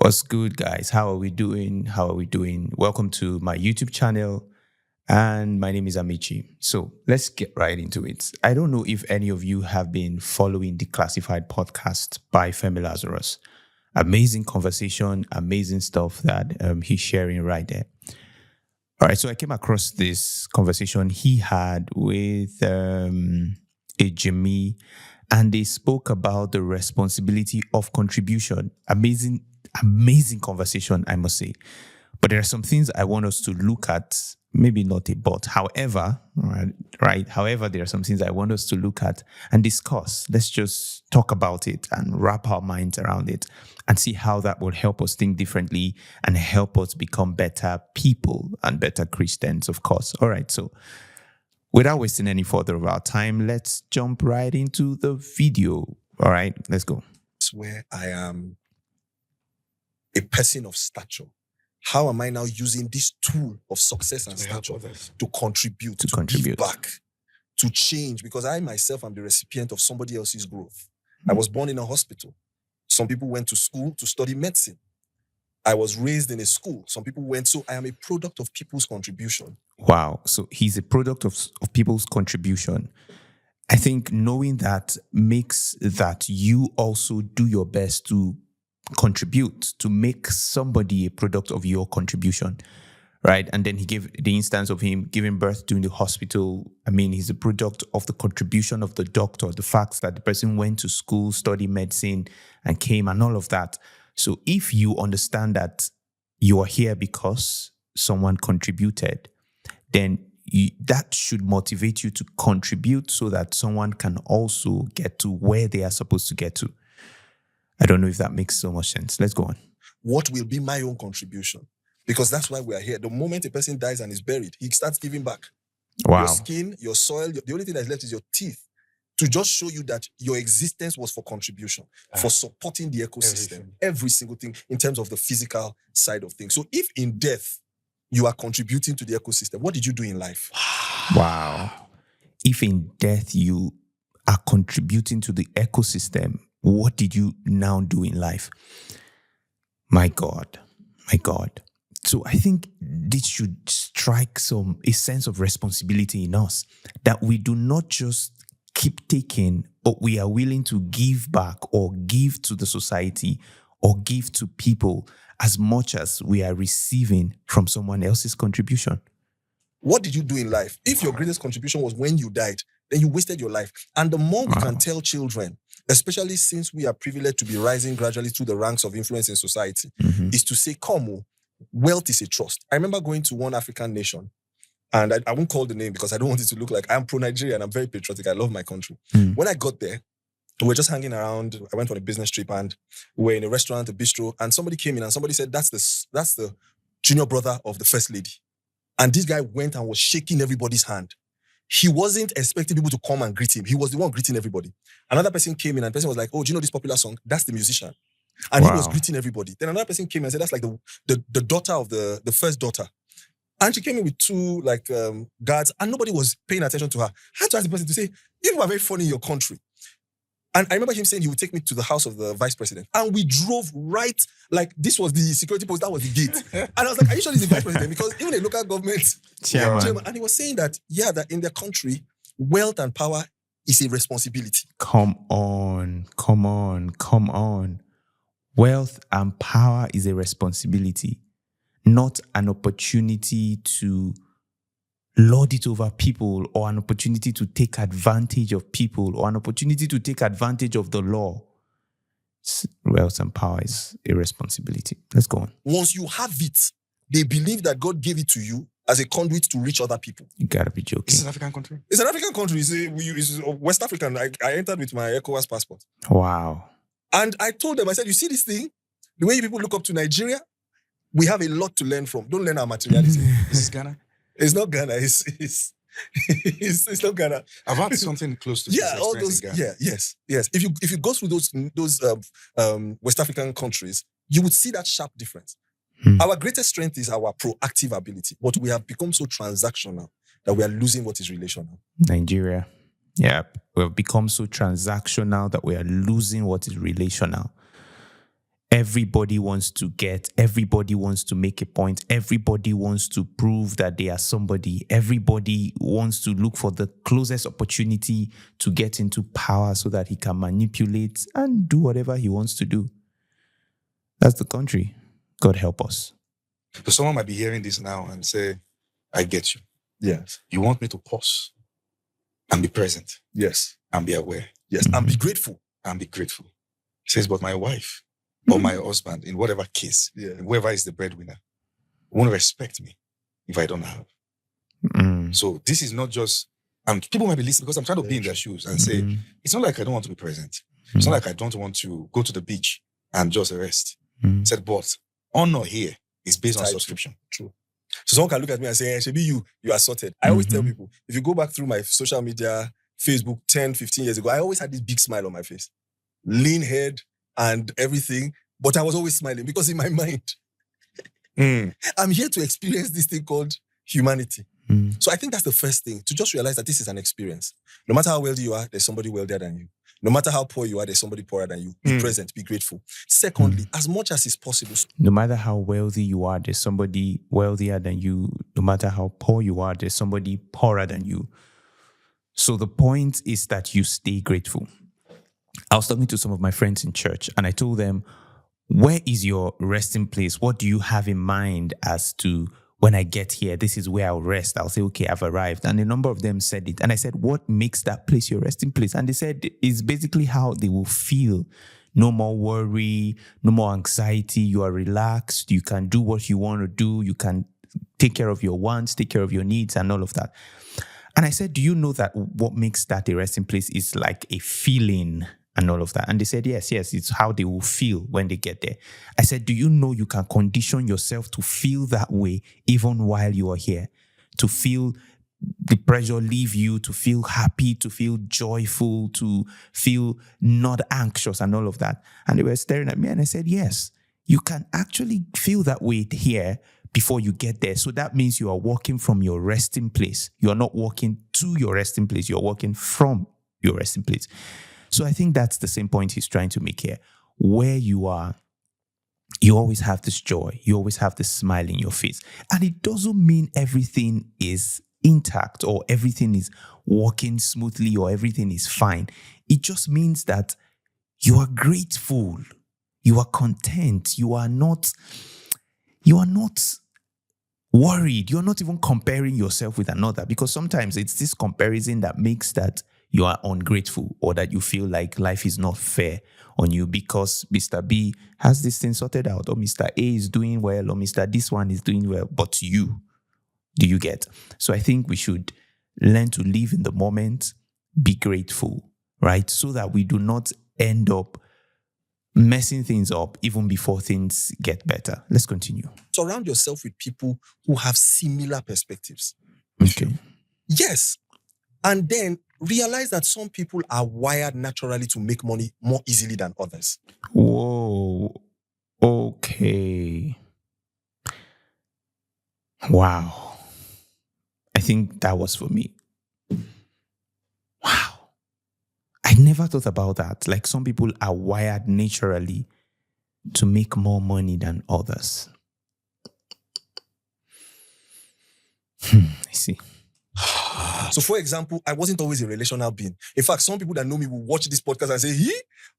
What's good, guys? How are we doing? How are we doing? Welcome to my YouTube channel. And my name is Amici. So let's get right into it. I don't know if any of you have been following the Classified podcast by Femi Lazarus. Amazing conversation, amazing stuff that he's sharing right there. All right, so I came across this conversation he had with Ejimi, and they spoke about the responsibility of contribution. Amazing conversation, I must say. But there are some things I want us to look at, maybe not a but. However, right? However, there are some things I want us to look at and discuss. Let's just talk about it and wrap our minds around it and see how that will help us think differently and help us become better people and better Christians, of course. All right, so without wasting any further of our time, let's jump right into the video. All right, let's go. It's where I am a person of stature. How am I now using this tool of success and stature to contribute, to give back, to change? Because I myself am the recipient of somebody else's growth. I was born in a hospital. Some people went to school to study medicine. I was raised in a school. Some people went. So I am a product of people's contribution. Wow. So he's a product of people's contribution. I think knowing that makes that you also do your best to contribute, to make somebody a product of your contribution, right? And then he gave the instance of him giving birth during the hospital. I mean, he's a product of the contribution of the doctor, the fact that the person went to school, studied medicine, and came and all of that. So if you understand that you are here because someone contributed, then that should motivate you to contribute so that someone can also get to where they are supposed to get to. I don't know if that makes so much sense. Let's go on. What will be my own contribution? Because that's why we are here. The moment a person dies and is buried, he starts giving back. Wow. Your skin, your soil, the only thing that's left is your teeth, to just show you that your existence was for contribution, for supporting the ecosystem, every single thing in terms of the physical side of things. So if in death, you are contributing to the ecosystem, what did you do in life? Wow. If in death you are contributing to the ecosystem, what did you now do in life? My God. So I think this should strike a sense of responsibility in us, that we do not just keep taking, but we are willing to give back or give to the society or give to people as much as we are receiving from someone else's contribution. What did you do in life? If your greatest contribution was when you died, then you wasted your life. And the more we can tell children, especially since we are privileged to be rising gradually through the ranks of influence in society, is to say, wealth is a trust. I remember going to one African nation, and I won't call the name because I don't want it to look like I'm pro-Nigerian. I'm very patriotic. I love my country. When I got there, we were just hanging around. I went on a business trip and we were in a restaurant, a bistro, and somebody came in and somebody said, that's the junior brother of the first lady. And this guy went and was shaking everybody's hand. He wasn't expecting people to come and greet him. He was the one greeting everybody. Another person came in and the person was like, oh, do you know this popular song? That's the musician. And he was greeting everybody. Then another person came in and said, that's like the daughter of the first daughter. And she came in with two guards and nobody was paying attention to her. I had to ask the person to say, you are very funny in your country. And I remember him saying he would take me to the house of the vice president. And we drove right, like this was the security post, that was the gate. And I was like, are you sure this is the vice president? Because even a local government chairman, and he was saying that, that in their country, wealth and power is a responsibility. Come on. Wealth and power is a responsibility, not an opportunity to lord it over people or an opportunity to take advantage of people or an opportunity to take advantage of the law. Wealth and power is a responsibility. Let's go on. Once you have it, they believe that God gave it to you as a conduit to reach other people. You gotta be joking. It's an African country. It's an African country. It's West African. I entered with my ECOWAS passport. Wow. And I told them, I said, you see this thing? The way people look up to Nigeria, we have a lot to learn from. Don't learn our materiality. This is Ghana? It's not Ghana. It's not Ghana. I've had something close to this. All those. Yes. If you go through those West African countries, you would see that sharp difference. Our greatest strength is our proactive ability, but we have become so transactional that we are losing what is relational. Nigeria. Yeah, we've become so transactional that we are losing what is relational. everybody wants to get, everybody wants to make a point, everybody wants to prove that they are somebody, everybody wants to look for the closest opportunity to get into power so that he can manipulate and do whatever he wants to do. That's the country. God help us. So someone might be hearing this now and say, I get you. Yes. You want me to pause and be present Yes. and be aware. Yes. And be grateful. And be grateful. He says, but my wife or my husband, in whatever case, whoever is the breadwinner, won't respect me if I don't have. So this is not just, people might be listening because I'm trying to be in their shoes and say, it's not like I don't want to be present. It's not like I don't want to go to the beach and just rest. Said, but honor here is based on subscription. True. So someone can look at me and say, Shebi, you are sorted. I always tell people, if you go back through my social media, Facebook 10, 15 years ago, I always had this big smile on my face. Lean head and everything. But I was always smiling because in my mind, I'm here to experience this thing called humanity. So I think that's the first thing, to just realize that this is an experience. No matter how wealthy you are, there's somebody wealthier than you. No matter how poor you are, there's somebody poorer than you. Be present, be grateful. Secondly, as much as is possible. No matter how wealthy you are, there's somebody wealthier than you. No matter how poor you are, there's somebody poorer than you. So the point is that you stay grateful. I was talking to some of my friends in church and I told them, where is your resting place? What do you have in mind as to when I get here, this is where I'll rest? I'll say, okay, I've arrived. And a number of them said it. And I said, what makes that place your resting place? And they said, it's basically how they will feel. No more worry, no more anxiety. You are relaxed. You can do what you want to do. You can take care of your wants, take care of your needs and all of that. And I said, do you know that what makes that a resting place is like a feeling and all of that? And they said, yes, it's how they will feel when they get there. I said, do you know you can condition yourself to feel that way even while you are here? To feel the pressure leave you, to feel happy, to feel joyful, to feel not anxious and all of that. And they were staring at me and I said, yes, you can actually feel that way here before you get there. So that means you are walking from your resting place. You are not walking to your resting place. You're walking from your resting place. So I think that's the same point he's trying to make here. Where you are, you always have this joy. You always have this smile in your face. And it doesn't mean everything is intact or everything is working smoothly or everything is fine. It just means that you are grateful. You are content. You are not worried. You're not even comparing yourself with another, because sometimes it's this comparison that makes that you are ungrateful or that you feel like life is not fair on you because Mr. B has this thing sorted out or Mr. A is doing well or Mr. This one is doing well, but you, do you get? So I think we should learn to live in the moment, be grateful, right? So that we do not end up messing things up even before things get better. Let's continue. Surround yourself with people who have similar perspectives. Okay. Yes. And then realize that some people are wired naturally to make money more easily than others. Whoa. Okay. Wow. I think that was for me. Wow. I never thought about that. Like some people are wired naturally to make more money than others. I see. So, for example, I wasn't always a relational being. In fact, some people that know me will watch this podcast and say,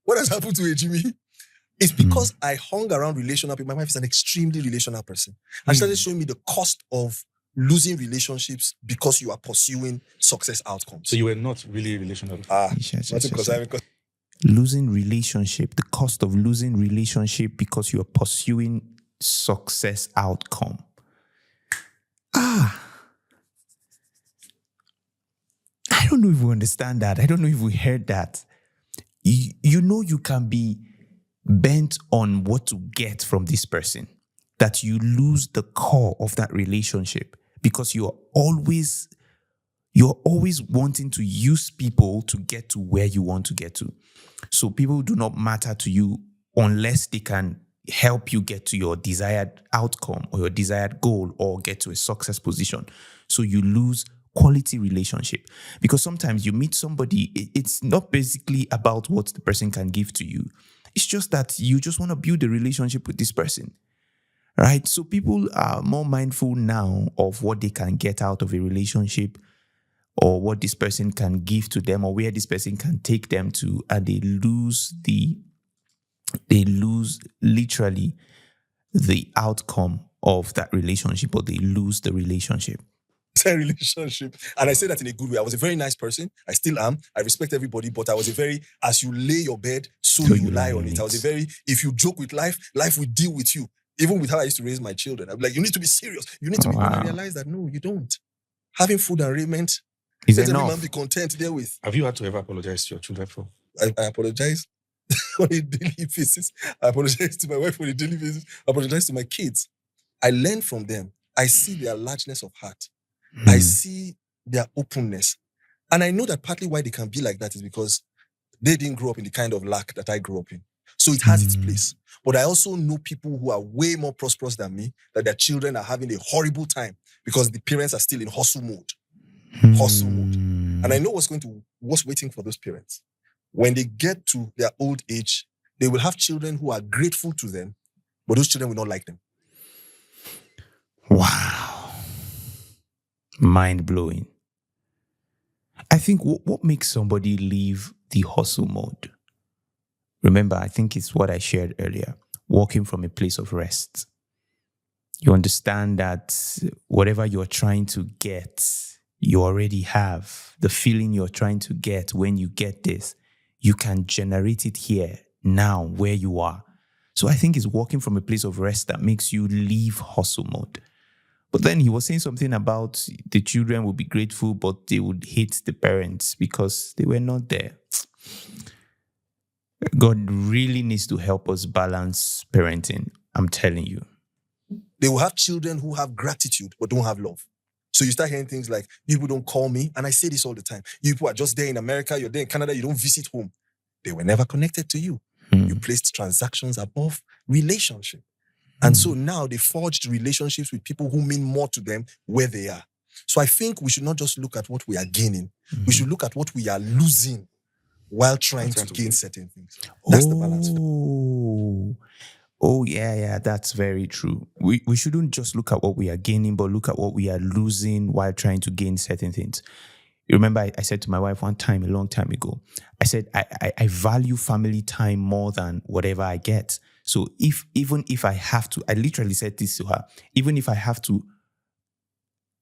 what has happened to Ejimi? It's because I hung around relational people. My wife is an extremely relational person. And she started showing me the cost of losing relationships because you are pursuing success outcomes. So you were not really relational. Losing relationship, the cost of losing relationship because you are pursuing success outcome. I don't know if we understand that. I don't know if we heard that. You know you can be bent on what to get from this person, that you lose the core of that relationship because you're always wanting to use people to get to where you want to get to. So people do not matter to you unless they can help you get to your desired outcome or your desired goal or get to a success position. So you lose quality relationship because sometimes you meet somebody, it's not basically about what the person can give to you. It's just that you just want to build a relationship with this person, right? So people are more mindful now of what they can get out of a relationship, or what this person can give to them, or where this person can take them to, and they lose literally the outcome of that relationship, or they lose the relationship. Relationship. And I say that in a good way. I was a very nice person. I still am. I respect everybody, but I was a very, as you lay your bed, so you lie on it. I was a very, if you joke with life, life will deal with you. Even with how I used to raise my children. I'd be like, you need to be serious. You need to be. Wow. And I realized that no, you don't. Having food and raiment, let every man be content therewith. Have you had to ever apologize to your children for? I apologize on a daily basis. I apologize to my wife on a daily basis. I apologize to my kids. I learn from them. I see their largeness of heart. I see their openness. And I know that partly why they can be like that is because they didn't grow up in the kind of lack that I grew up in. So it has its place. But I also know people who are way more prosperous than me, that their children are having a horrible time because the parents are still in hustle mode. Hustle mode. And I know what's waiting for those parents. When they get to their old age, they will have children who are grateful to them, but those children will not like them. Wow. Mind-blowing. I think what makes somebody leave the hustle mode? Remember, I think it's what I shared earlier, walking from a place of rest. You understand that whatever you're trying to get, you already have. The feeling you're trying to get when you get this, you can generate it here, now, where you are. So I think it's walking from a place of rest that makes you leave hustle mode. But then he was saying something about the children would be grateful, but they would hate the parents because they were not there. God really needs to help us balance parenting. I'm telling you. They will have children who have gratitude, but don't have love. So you start hearing things like, people don't call me. And I say this all the time. You people are just there in America, you're there in Canada, you don't visit home. They were never connected to you. You placed transactions above relationship. And so now they forged relationships with people who mean more to them where they are. So I think we should not just look at what we are gaining. We should look at what we are losing while trying to gain certain things. That's the balance. Oh, yeah, that's very true. We shouldn't just look at what we are gaining, but look at what we are losing while trying to gain certain things. You remember I said to my wife one time, a long time ago, I said, I value family time more than whatever I get. So even if I have to, I literally said this to her, even if I have to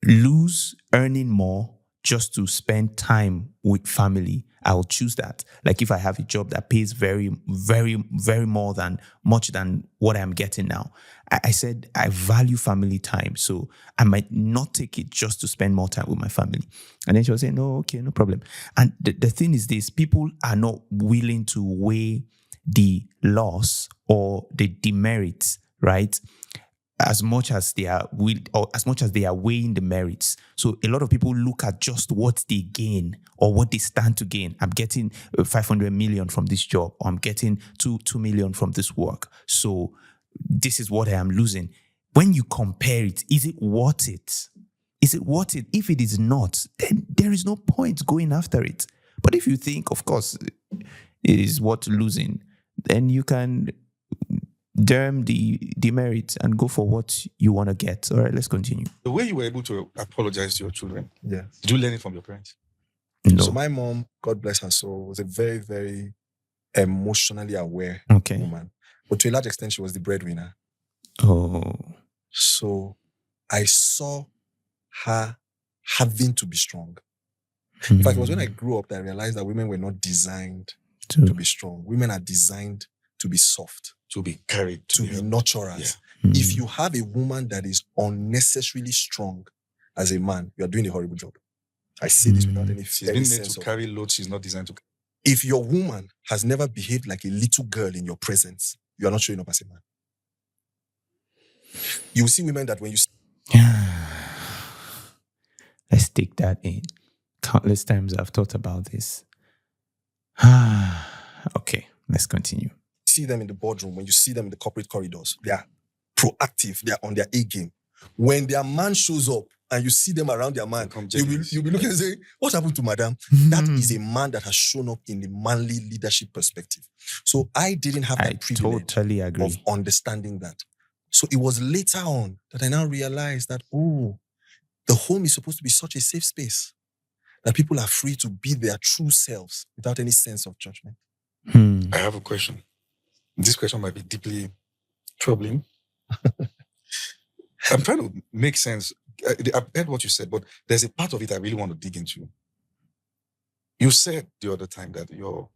lose earning more just to spend time with family, I'll choose that. Like if I have a job that pays very, very, very much than what I'm getting now, I said I value family time, so I might not take it just to spend more time with my family. And then she was saying, no, okay, no problem. And the thing is this, people are not willing to weigh the loss or the demerits, right? As much as they are weighing the merits. So a lot of people look at just what they gain or what they stand to gain. I'm getting 500 million from this job, or I'm getting 2 million from this work. So this is what I am losing. When you compare it, is it worth it? Is it worth it? If it is not, then there is no point going after it. But if you think, of course, it is worth losing, then you can derm the demerits and go for what you want to get. All right, let's continue. The way you were able to apologize to your children, did you learn it from your parents? No. So my mom, God bless her soul, was a very, very emotionally aware woman. But to a large extent, she was the breadwinner. Oh. So I saw her having to be strong. In fact, it was when I grew up that I realized that women were not designed to be strong. Women are designed to be soft, to be carried, to be nurturers. Yeah. If you have a woman that is unnecessarily strong as a man, you are doing a horrible job. I say this without any She's been made to carry loads she's not designed to. If your woman has never behaved like a little girl in your presence, you are not showing up as a man. You will see women that when you... Let's take that in. Countless times I've thought about this. Okay, let's continue. See them in the boardroom, when you see them in the corporate corridors, they are proactive, they are on their A game. When their man shows up and you see them around their man, you'll be looking and saying, what happened to madam? That is a man that has shown up in the manly leadership perspective. So I didn't have that privilege totally agree. of understanding that. So it was later on that I now realized that, the home is supposed to be such a safe space that people are free to be their true selves without any sense of judgment. I have a question. This question might be deeply troubling. I'm trying to make sense. I've heard what you said, but there's a part of it I really want to dig into. You said the other time that your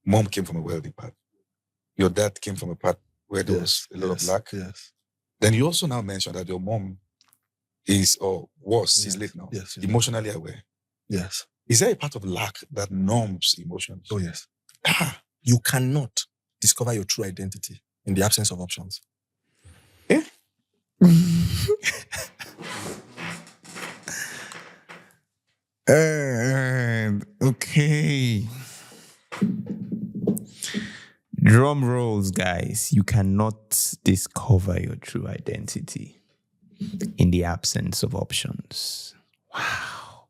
mom came from a wealthy part. Your dad came from a part where there was a lot of lack. Yes. Then you also now mentioned that your mom is, or was, she's late now, emotionally aware. Yes. Is there a part of lack that numbs emotions? Oh, yes. You cannot discover your true identity in the absence of options. Yeah. Okay. Drum rolls, guys. You cannot discover your true identity in the absence of options. Wow.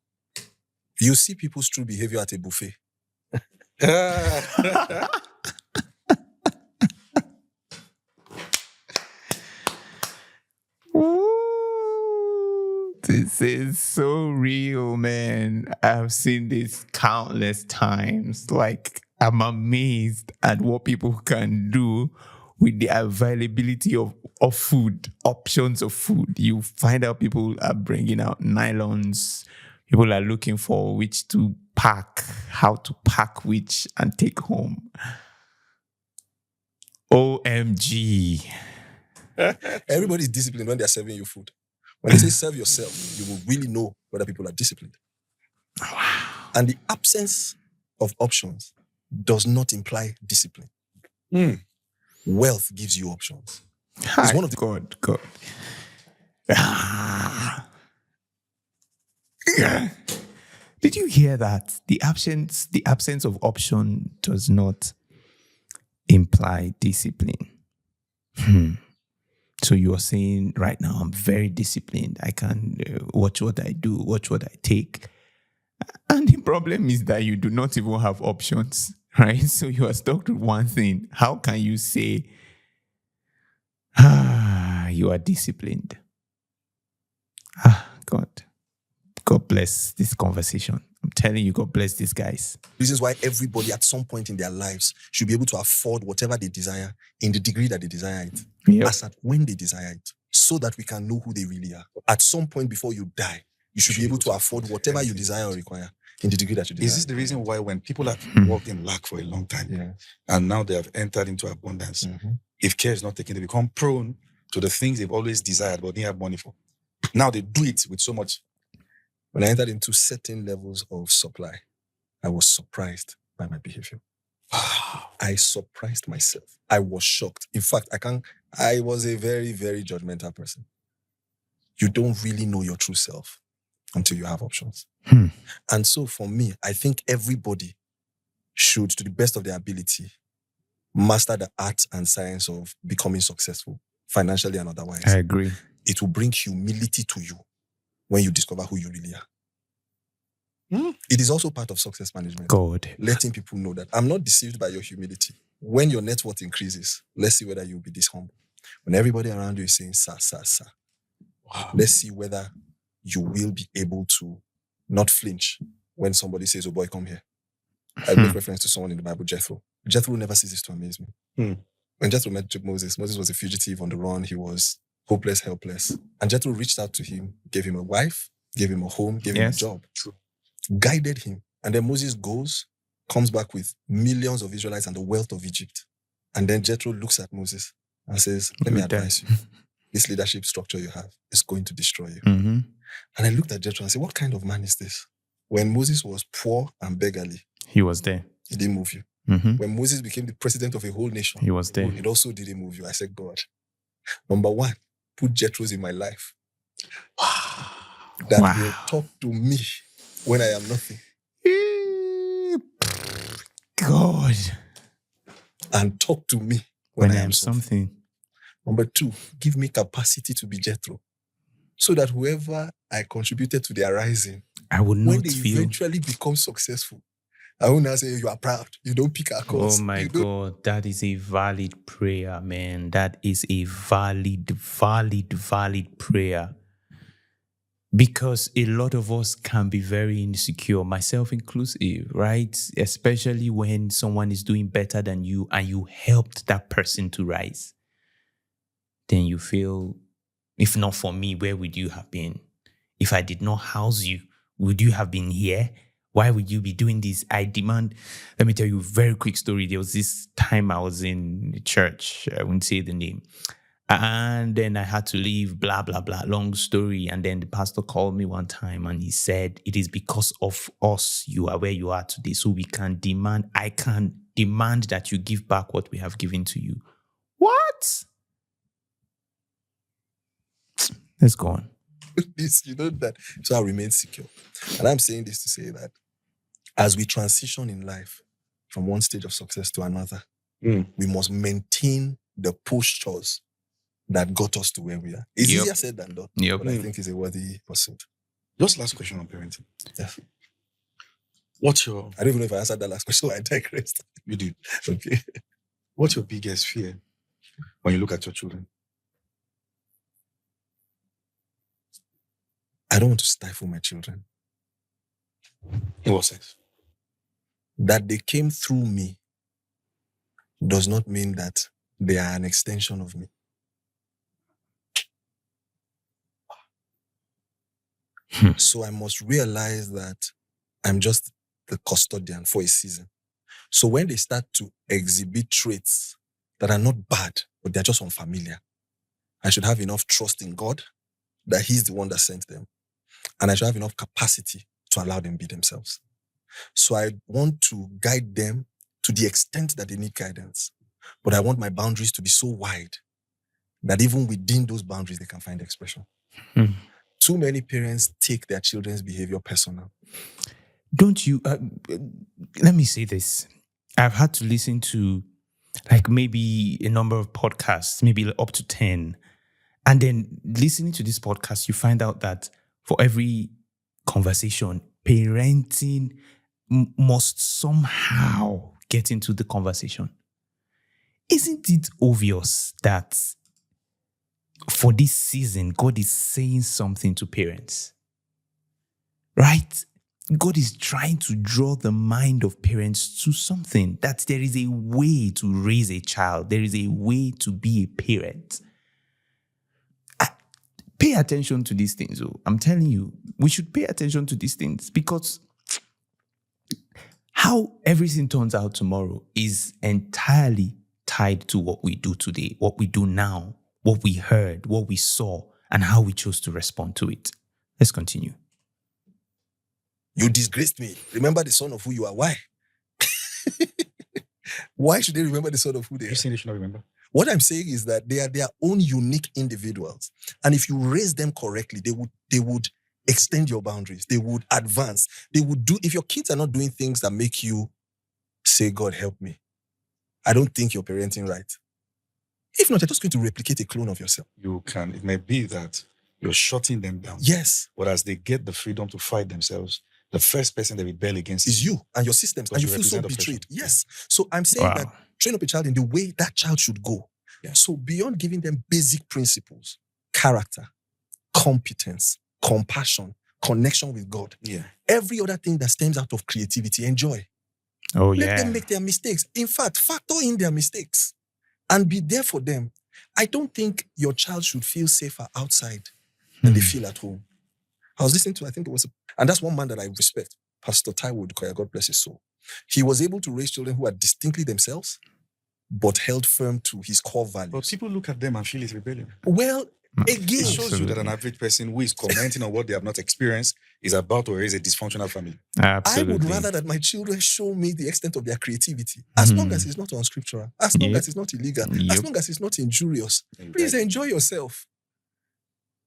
You see people's true behavior at a buffet. Ooh, this is so real, man. I've seen this countless times. Like, I'm amazed at what people can do with the availability of food, options of food. You find out people are bringing out nylons. People are looking for which to pack, how to pack which and take home. OMG. Everybody is disciplined when they're serving you food. When they say serve yourself, you will really know whether people are disciplined. Wow. And the absence of options does not imply discipline. Wealth gives you options. It's one of the God. Did you hear that? The absence of option does not imply discipline. So you're saying right now, I'm very disciplined. I can watch what I do, watch what I take. And the problem is that you do not even have options, right? So you are stuck with one thing. How can you say, you are disciplined? God bless this conversation. I'm telling you, God bless these guys. Reasons why everybody at some point in their lives should be able to afford whatever they desire in the degree that they desire it. Yep. As at when they desire it, so that we can know who they really are. At some point before you die, you should be able to afford whatever you desire or require in the degree that you desire. Is this the reason why when people have walked in lack for a long time and now they have entered into abundance, if care is not taken, they become prone to the things they've always desired but didn't have money for? Now they do it with so much. When I entered into certain levels of supply, I was surprised by my behavior. I surprised myself. I was shocked. In fact, I was a very, very judgmental person. You don't really know your true self until you have options. And so for me, I think everybody should, to the best of their ability, master the art and science of becoming successful, financially and otherwise. I agree. It will bring humility to you when you discover who you really are. It is also part of success management. God. Letting people know that I'm not deceived by your humility. When your net worth increases, let's see whether you'll be this humble. When everybody around you is saying, sir, let's see whether you will be able to not flinch when somebody says, oh boy, come here. I make reference to someone in the Bible, Jethro. Jethro never ceases to amaze me. When Jethro met Moses was a fugitive on the run. He was hopeless, helpless. And Jethro reached out to him, gave him a wife, gave him a home, gave him a job. Guided him. And then Moses comes back with millions of Israelites and the wealth of Egypt. And then Jethro looks at Moses and says, let me advise you. This leadership structure you have is going to destroy you. And I looked at Jethro and said, what kind of man is this? When Moses was poor and beggarly, he was there. He didn't move you. When Moses became the president of a whole nation, he was there. It also didn't move you. I said, God, number one, put Jethros in my life. That will talk to me when I am nothing. God. And talk to me when I am something. Number two, give me capacity to be Jethro so that whoever I contributed to their rising, I would when not they feel. eventually become successful, I will not say you are proud. You don't pick our Oh course. my God, that is a valid prayer, man. That is a valid prayer. Because a lot of us can be very insecure, myself inclusive, right? Especially when someone is doing better than you and you helped that person to rise. Then you feel, if not for me, where would you have been? If I did not house you, would you have been here? Why would you be doing this? I demand. Let me tell you a very quick story. There was this time I was in church. I wouldn't say the name. And then I had to leave, blah, blah, blah. Long story. And then the pastor called me one time and he said, it is because of us you are where you are today. So I can demand that you give back what we have given to you. What? Let's go on. This, you know that. So I remain secure. And I'm saying this to say that as we transition in life from one stage of success to another, we must maintain the postures that got us to where we are. It's easier said than done, but I think it's a worthy pursuit. Just last question on parenting. Yeah. I don't even know if I answered that last question, I digressed. You did. Okay. What's your biggest fear when you look at your children? I don't want to stifle my children. In what sense? That they came through me does not mean that they are an extension of me. So I must realize that I'm just the custodian for a season. So when they start to exhibit traits that are not bad, but they're just unfamiliar, I should have enough trust in God that He's the one that sent them. And I should have enough capacity to allow them be themselves. So I want to guide them to the extent that they need guidance. But I want my boundaries to be so wide that even within those boundaries, they can find expression. Too many parents take their children's behavior personal. Don't you? Let me say this. I've had to listen to like maybe a number of podcasts, maybe up to 10. And then listening to this podcast, you find out that for every conversation, parenting must somehow get into the conversation. Isn't it obvious that for this season, God is saying something to parents? Right? God is trying to draw the mind of parents to something, that there is a way to raise a child. There is a way to be a parent. Pay attention to these things. I'm telling you, we should pay attention to these things because how everything turns out tomorrow is entirely tied to what we do today, what we do now, what we heard, what we saw, and how we chose to respond to it. Let's continue. You disgraced me. Remember the son of who you are. Why? Why should they remember the son of who they are? You're saying they should not remember? What I'm saying is that they are their own unique individuals. And if you raise them correctly, they would extend your boundaries. They would advance. They would do, if your kids are not doing things that make you say, God, help me, I don't think you're parenting right. If not, you're just going to replicate a clone of yourself. You can. It may be that you're shutting them down. Yes. But as they get the freedom to fight themselves, the first person they rebel against is you and your systems, and you feel so betrayed. Yes. So I'm saying that train up a child in the way that child should go. Yeah. So beyond giving them basic principles, character, competence, compassion, connection with God, every other thing that stems out of creativity, enjoy. Let them make their mistakes. In fact, factor in their mistakes and be there for them. I don't think your child should feel safer outside than they feel at home. I was listening to, I think it was, and that's one man that I respect, Pastor Taiwo Dukoya, God bless his soul. He was able to raise children who are distinctly themselves, but held firm to his core values. But people look at them and feel it's rebellion. Well, again, it shows you that an average person who is commenting on what they have not experienced is about to raise a dysfunctional family. Absolutely. I would rather that my children show me the extent of their creativity, as long as it's not unscriptural, as long as it's not illegal, as long as it's not injurious. Please enjoy yourself.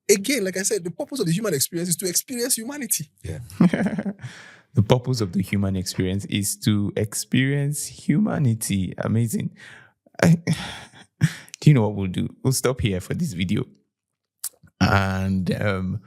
Again, like I said, the purpose of the human experience is to experience humanity. Yeah. The purpose of the human experience is to experience humanity. Amazing. Do you know what we'll do? We'll stop here for this video. And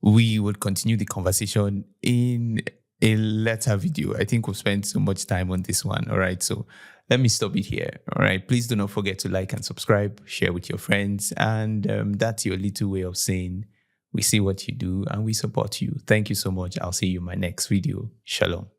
we would continue the conversation in a later video. I think we've spent so much time on this one. All right. So let me stop it here. All right. Please do not forget to like and subscribe, share with your friends. And that's your little way of saying we see what you do and we support you. Thank you so much. I'll see you in my next video. Shalom.